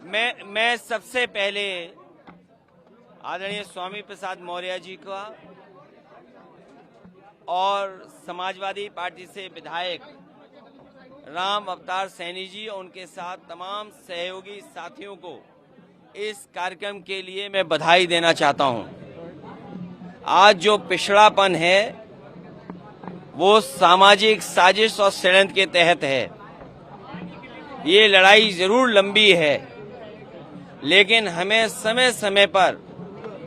मैं सबसे पहले आदरणीय स्वामी प्रसाद मौर्य जी का और समाजवादी पार्टी से विधायक राम अवतार सैनी जी और उनके साथ तमाम सहयोगी साथियों को इस कार्यक्रम के लिए मैं बधाई देना चाहता हूं। आज जो पिछड़ापन है वो सामाजिक साजिश और षड्यंत्र के तहत है। ये लड़ाई जरूर लंबी है, लेकिन हमें समय समय पर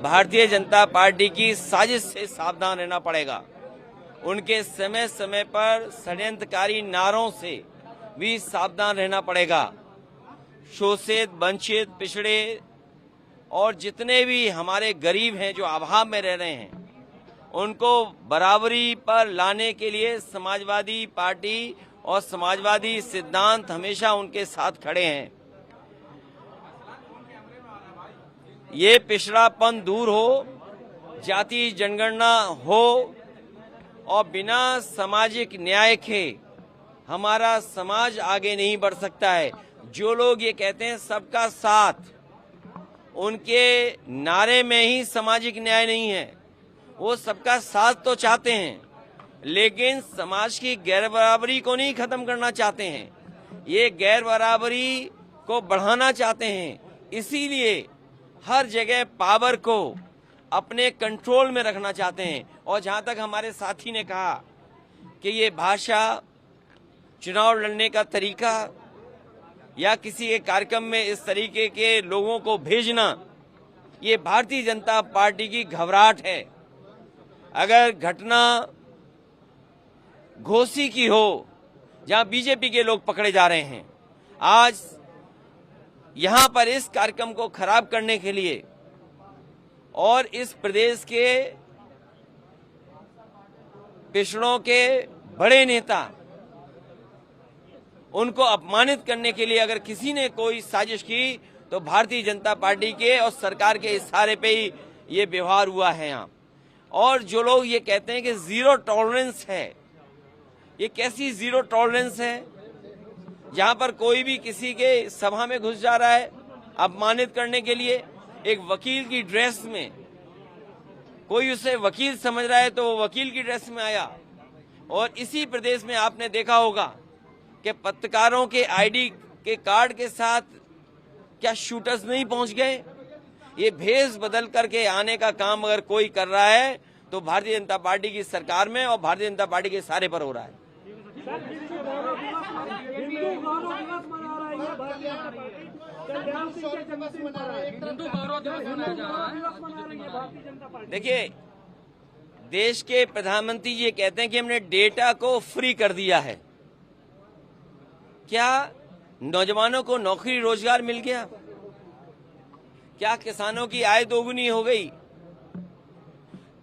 भारतीय जनता पार्टी की साजिश से सावधान रहना पड़ेगा। उनके समय समय पर षड्यंत्रकारी नारों से भी सावधान रहना पड़ेगा। शोषित, वंचित, पिछड़े और जितने भी हमारे गरीब हैं जो अभाव में रह रहे हैं, उनको बराबरी पर लाने के लिए समाजवादी पार्टी और समाजवादी सिद्धांत हमेशा उनके साथ खड़े हैं। ये पिछड़ापन दूर हो, जाति जनगणना हो और बिना सामाजिक न्याय के हमारा समाज आगे नहीं बढ़ सकता है। जो लोग ये कहते हैं सबका साथ, उनके नारे में ही सामाजिक न्याय नहीं है। वो सबका साथ तो चाहते हैं, लेकिन समाज की गैर बराबरी को नहीं खत्म करना चाहते हैं। ये गैर बराबरी को बढ़ाना चाहते हैं। इसीलिए हर जगह पावर को अपने कंट्रोल में रखना चाहते हैं। और जहां तक हमारे साथी ने कहा कि ये भाषा, चुनाव लड़ने का तरीका या किसी एक कार्यक्रम में इस तरीके के लोगों को भेजना, ये भारतीय जनता पार्टी की घबराहट है। अगर घटना घोसी की हो, जहां बीजेपी के लोग पकड़े जा रहे हैं, आज यहां पर इस कार्यक्रम को खराब करने के लिए और इस प्रदेश के पिछड़ों के बड़े नेता, उनको अपमानित करने के लिए अगर किसी ने कोई साजिश की तो भारतीय जनता पार्टी के और सरकार के इशारे पे ही ये व्यवहार हुआ है यहाँ। और जो लोग ये कहते हैं कि जीरो टॉलरेंस है, ये कैसी जीरो टॉलरेंस है? जहां पर कोई भी किसी के सभा में घुस जा रहा है अपमानित करने के लिए, एक वकील की ड्रेस में, कोई उसे वकील समझ रहा है तो वो वकील की ड्रेस में आया। और इसी प्रदेश में आपने देखा होगा कि पत्रकारों के आईडी के कार्ड के साथ क्या शूटर्स नहीं पहुंच गए? ये भेष बदल करके आने का काम अगर कोई कर रहा है तो भारतीय जनता पार्टी की सरकार में और भारतीय जनता पार्टी के इशारे पर हो रहा है। देखिए, देश के प्रधानमंत्री जी कहते हैं कि हमने डेटा को फ्री कर दिया है। क्या नौजवानों को नौकरी रोजगार मिल गया? क्या किसानों की आय दोगुनी हो गई?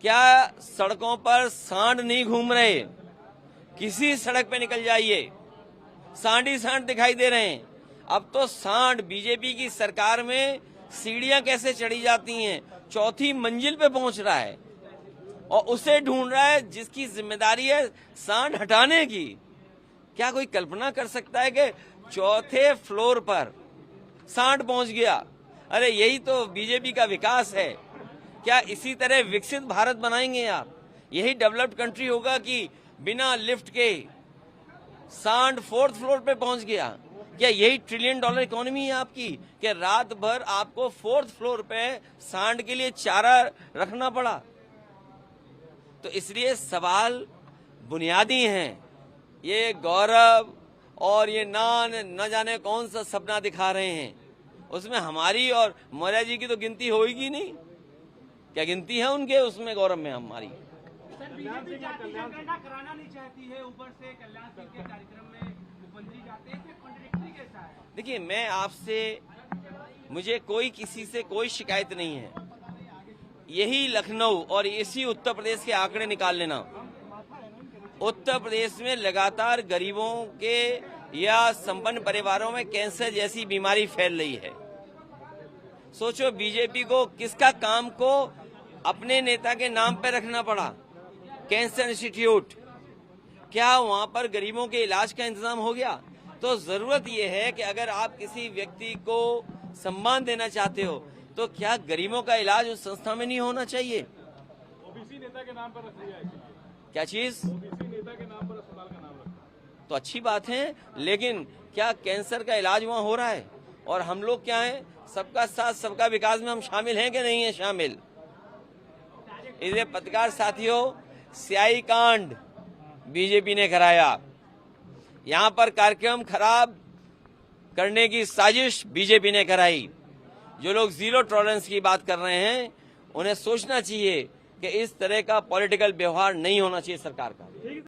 क्या सड़कों पर सांड नहीं घूम रहे? किसी सड़क पे निकल जाइए, सांड ही सांड दिखाई दे रहे हैं। अब तो सांड बीजेपी की सरकार में सीढ़ियां कैसे चढ़ी जाती हैं, चौथी मंजिल पे पहुंच रहा है और उसे ढूंढ रहा है जिसकी जिम्मेदारी है सांड हटाने की। क्या कोई कल्पना कर सकता है कि चौथे फ्लोर पर सांड पहुंच गया? अरे यही तो बीजेपी का विकास है। क्या इसी तरह विकसित भारत बनाएंगे आप? यही डेवलप्ड कंट्री होगा कि बिना लिफ्ट के सांड फोर्थ फ्लोर पे पहुंच गया? क्या यही $1 ट्रिलियन इकोनॉमी है आपकी कि रात भर आपको फोर्थ फ्लोर पे सांड के लिए चारा रखना पड़ा? तो इसलिए सवाल बुनियादी हैं। ये गौरव और ये न जाने कौन सा सपना दिखा रहे हैं, उसमें हमारी और मौर्य जी की तो गिनती होगी नहीं। क्या गिनती है उनके उसमें, गौरव में हमारी? कराना नहीं चाहती है, ऊपर से कल्याण सिंह के कार्यक्रम में मुख्यमंत्री जाते हैं, कॉन्ट्रडिक्टरी कैसा है? देखिए, मैं आपसे, मुझे कोई किसी से कोई शिकायत नहीं है। यही लखनऊ और इसी उत्तर प्रदेश के आंकड़े निकाल लेना। उत्तर प्रदेश में लगातार गरीबों के या संपन्न परिवारों में कैंसर जैसी बीमारी फैल रही है। सोचो, बीजेपी को किसका काम को अपने नेता के नाम पर रखना पड़ा? Cancer institute. क्या वहां पर गरीबों के इलाज का इंतजाम हो गया? तो जरूरत यह है कि अगर आप किसी व्यक्ति को सम्मान देना चाहते हो, तो क्या गरीबों का इलाज उस संस्था में नहीं होना चाहिए? ओबीसी नेता के नाम पर रख लिया है। क्या चीज? ओबीसी नेता के नाम पर अस्पताल का नाम रखा। तो अच्छी बात है, लेकिन क्या कैंसर का इलाज वहाँ हो रहा है? और हम लोग क्या है, सबका साथ सबका विकास में हम शामिल हैं कि नहीं है शामिल? इसलिए पत्रकार साथियों, स्याही कांड बीजेपी ने कराया, यहाँ पर कार्यक्रम खराब करने की साजिश बीजेपी ने कराई। जो लोग जीरो टॉलरेंस की बात कर रहे हैं, उन्हें सोचना चाहिए कि इस तरह का पॉलिटिकल व्यवहार नहीं होना चाहिए सरकार का।